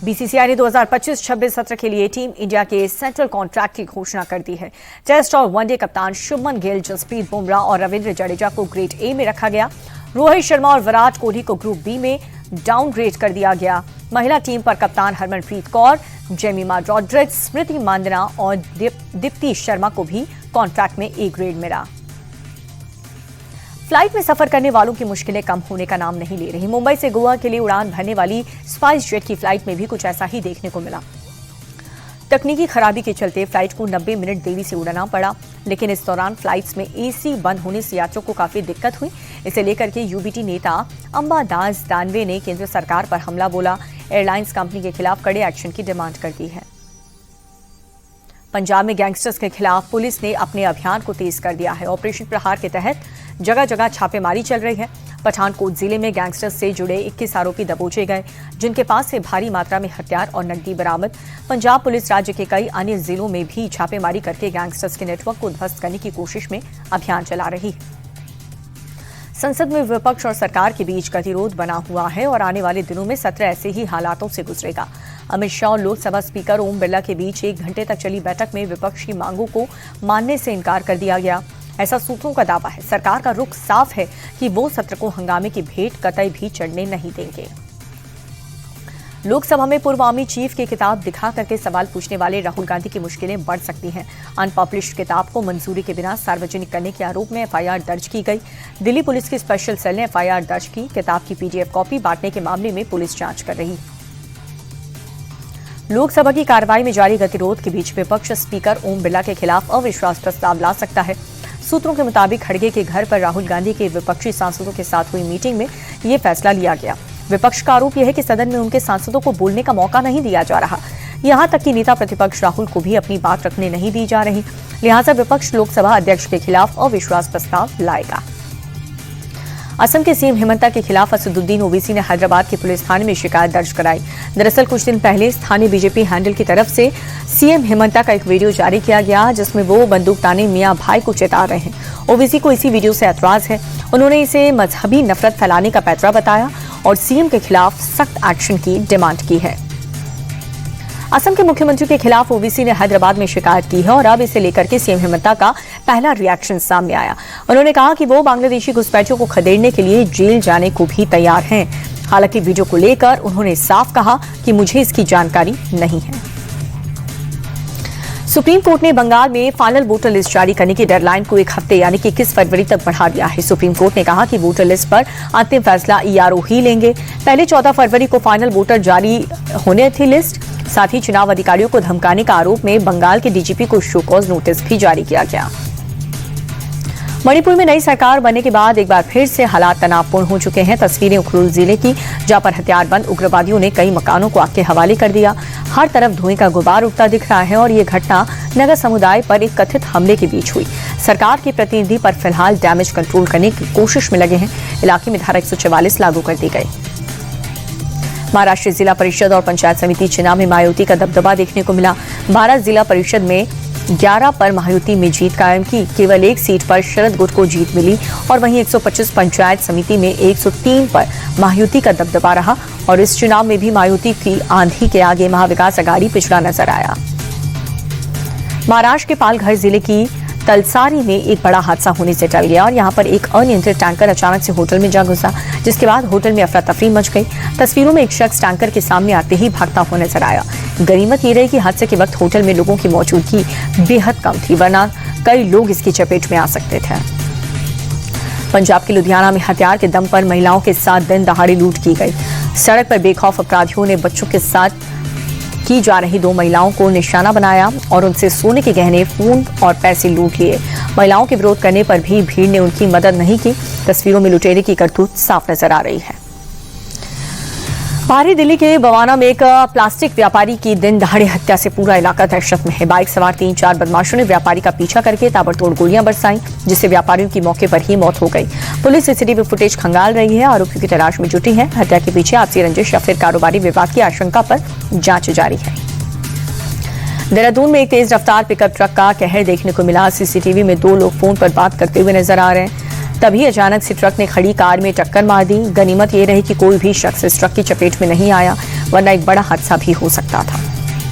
BCCI ने 2025-26 सत्र के लिए टीम इंडिया के सेंट्रल कॉन्ट्रैक्ट की घोषणा कर दी है। टेस्ट और वनडे कप्तान शुभमन गिल, जसप्रीत बुमराह और रविंद्र जडेजा को ग्रेड ए में रखा गया। रोहित शर्मा और विराट कोहली को ग्रुप बी में डाउनग्रेड कर दिया गया। महिला टीम पर कप्तान हरमनप्रीत कौर, जेमिमा रॉड्रिग्स, स्मृति मांदना और दीप्ति शर्मा को भी कॉन्ट्रैक्ट में ए ग्रेड मिला। फ्लाइट में सफर करने वालों की मुश्किलें कम होने का नाम नहीं ले रही। मुंबई से गोवा के लिए उड़ान भरने वाली स्पाइस जेट की फ्लाइट में भी कुछ ऐसा ही देखने को मिला। तकनीकी खराबी के चलते फ्लाइट को 90 मिनट देरी से उड़ना पड़ा, लेकिन इस दौरान फ्लाइट्स में एसी बंद होने से यात्रियों को काफी दिक्कत हुई। इसे लेकर के यूबीटी नेता अंबादास दानवे ने केंद्र सरकार पर हमला बोला। एयरलाइंस कंपनी के खिलाफ कड़े एक्शन की डिमांड कर दी है। पंजाब में गैंगस्टर्स के खिलाफ पुलिस ने अपने अभियान को तेज कर दिया है। ऑपरेशन प्रहार के तहत जगह जगह छापेमारी चल रही है। पठानकोट जिले में गैंगस्टर्स से जुड़े 21 आरोपी दबोचे गए, जिनके पास से भारी मात्रा में हथियार और नकदी बरामद। पंजाब पुलिस राज्य के कई अन्य जिलों में भी छापेमारी करके गैंगस्टर्स के नेटवर्क को ध्वस्त करने की कोशिश में अभियान चला रही है। संसद में विपक्ष और सरकार के बीच गतिरोध बना हुआ है और आने वाले दिनों में सत्र ऐसे ही हालातों से गुजरेगा। अमित शाह और लोकसभा स्पीकर ओम बिरला के बीच 1 घंटे तक चली बैठक में विपक्ष की मांगों को मानने से इनकार कर दिया गया। ऐसा सूत्रों का दावा है। सरकार का रुख साफ है कि वो सत्र को हंगामे की भेंट कतई भी चढ़ने नहीं देंगे। लोकसभा में पूर्व आर्मी चीफ की किताब दिखा करके सवाल पूछने वाले राहुल गांधी की मुश्किलें बढ़ सकती हैं। अनपब्लिश्ड किताब को मंजूरी के बिना सार्वजनिक करने के आरोप में एफआईआर दर्ज की गई। दिल्ली पुलिस की स्पेशल सेल ने एफआईआर दर्ज की। किताब की पीडीएफ कॉपी बांटने के मामले में पुलिस जांच कर रही। लोकसभा की कार्रवाई में जारी गतिरोध के बीच विपक्ष स्पीकर ओम बिरला के खिलाफ अविश्वास प्रस्ताव ला सकता है। सूत्रों के मुताबिक खड़गे के घर पर राहुल गांधी के विपक्षी सांसदों के साथ हुई मीटिंग में यह फैसला लिया गया। विपक्ष का आरोप यह है कि सदन में उनके सांसदों को बोलने का मौका नहीं दिया जा रहा। यहां तक कि नेता प्रतिपक्ष राहुल को भी अपनी बात रखने नहीं दी जा रही। लिहाजा विपक्ष लोकसभा अध्यक्ष के खिलाफ अविश्वास प्रस्ताव लाएगा। असम के सीएम हेमंता के खिलाफ असदुद्दीन ओवैसी ने हैदराबाद के पुलिस थाने में शिकायत दर्ज कराई। दरअसल कुछ दिन पहले स्थानीय बीजेपी हैंडल की तरफ से सीएम हेमंता का एक वीडियो जारी किया गया, जिसमें वो बंदूकतानी मियां भाई को चेता रहे हैं। ओवैसी को इसी वीडियो से ऐतराज है। उन्होंने इसे मजहबी नफरत फैलाने का पैंतरा बताया और सीएम के खिलाफ सख्त एक्शन की डिमांड की है। असम के मुख्यमंत्री के खिलाफ ओवैसी ने हैदराबाद में शिकायत की है और अब इसे लेकर के सीएम हेमंता का पहला रिएक्शन सामने आया। उन्होंने कहा कि वो बांग्लादेशी घुसपैठियों को खदेड़ने के लिए जेल जाने को भी तैयार हैं। हालांकि वीडियो को लेकर उन्होंने साफ कहा कि मुझे इसकी जानकारी नहीं है। सुप्रीम कोर्ट ने बंगाल में फाइनल वोटर लिस्ट जारी करने की डेडलाइन को 1 हफ्ते यानी कि 21 फरवरी तक बढ़ा दिया है। सुप्रीम कोर्ट ने कहा कि वोटर लिस्ट पर अंतिम फैसला ईआरओ ही लेंगे। पहले 14 फरवरी को फाइनल वोटर जारी होने थी लिस्ट। साथ ही चुनाव अधिकारियों को धमकाने का आरोप में बंगाल के डीजीपी को शो कॉज नोटिस भी जारी किया गया। मणिपुर में नई सरकार बनने के बाद एक बार फिर से हालात तनावपूर्ण हो चुके हैं। तस्वीरें उखरुल जिले की, जहां पर हथियारबंद उग्रवादियों ने कई मकानों को आग के हवाले कर दिया। हर तरफ धुएं का गुबार उठता दिख रहा है और ये घटना नगर समुदाय पर एक कथित हमले के बीच हुई। सरकार के प्रतिनिधि पर फिलहाल डैमेज कंट्रोल करने की कोशिश में लगे हैं। इलाके में धारा 144 लागू कर दी गई। महाराष्ट्र जिला परिषद और पंचायत समिति चुनाव में मायावती का दबदबा देखने को मिला। 12 जिला परिषद में 11 पर मायावती में जीत कायम की। केवल 1 सीट पर शरद गुट को जीत मिली और वहीं 125 पंचायत समिति में 103 पर मायावती का दबदबा रहा और इस चुनाव में भी मायावती की आंधी के आगे महाविकास अघाड़ी पिछड़ा नजर आया। महाराष्ट्र के पालघर जिले की तलसारी में एक बड़ा हादसा होने से टल गया और यहां पर एक अनियंत्रित टैंकर अचानक से होटल में जा घुसा, जिसके बाद होटल में अफरा तफरी मच गई। तस्वीरों में एक शख्स टैंकर के सामने आते ही भागता हुआ नजर आया। गनीमत ये रही कि हादसे के वक्त होटल में लोगों की मौजूदगी बेहद कम थी, वरना कई लोग इसकी चपेट में आ सकते थे। पंजाब के लुधियाना में हथियार के दम पर महिलाओं के साथ दिन दहाड़े लूट की गई। सड़क पर बेखौफ अपराधियों ने बच्चों के साथ की जा रही 2 महिलाओं को निशाना बनाया और उनसे सोने के गहने, फोन और पैसे लूट लिए। महिलाओं के विरोध करने पर भी भीड़ ने उनकी मदद नहीं की। तस्वीरों में लुटेरे की करतूत साफ नजर आ रही है। बाहरी दिल्ली के बवाना में एक प्लास्टिक व्यापारी की दिन दहाड़े हत्या से पूरा इलाका दहशत में है। बाइक सवार 3-4 बदमाशों ने व्यापारी का पीछा करके ताबड़तोड़ गोलियां बरसाई, जिससे व्यापारियों की मौके पर ही मौत हो गई। पुलिस सीसीटीवी फुटेज खंगाल रही है, आरोपियों की तलाश में जुटी है। हत्या के पीछे आपसी रंजिश या फिर कारोबारी विवाद की आशंका पर जांच जारी है। देहरादून में एक तेज रफ्तार पिकअप ट्रक का कहर देखने को मिला। सीसीटीवी में 2 लोग फोन पर बात करते हुए नजर आ रहे हैं। तभी अचानक से ट्रक ने खड़ी कार में टक्कर मार दी। गनीमत ये रही कि कोई भी शख्स इस ट्रक की चपेट में नहीं आया। वरना एक बड़ा हादसा भी हो सकता था।